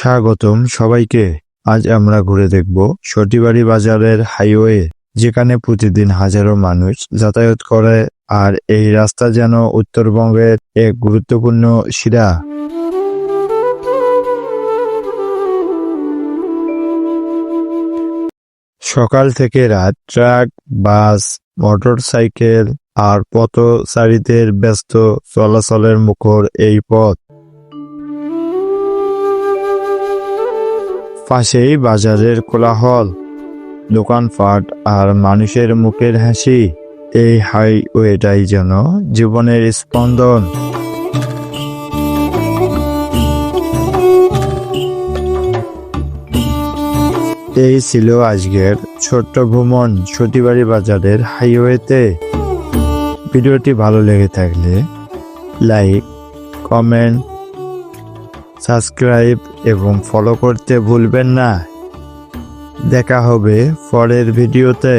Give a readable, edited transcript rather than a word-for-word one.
স্বাগতম সবাইকে। আজ আমরা ঘুরে দেখব সটিবাড়ি বাজারের হাইওয়ে, যেখানে প্রতিদিন হাজারো মানুষ যাতায়াত করে। আর এই রাস্তা যেন উত্তরবঙ্গের এক গুরুত্বপূর্ণ শিরা। সকাল থেকে রাত ট্রাক, বাস, মোটরসাইকেল আর পথচারীদের ব্যস্ত চলাচলের মুখর এই পথ। পাশেই বাজারের কোলাহল, দোকানপাট আর মানুষের মুখের হাসি। এই হাইওয়েটাই যেন জীবনের স্পন্দন। এই ছিল আজকের ছোট্ট ভ্রমণ সটিবাড়ি বাজারের হাইওয়েতে। ভিডিওটি ভালো লেগে থাকলে লাইক, কমেন্ট, সাবস্ক্রাইব এবং ফলো করতে ভুলবেন না। দেখা হবে পরের ভিডিওতে।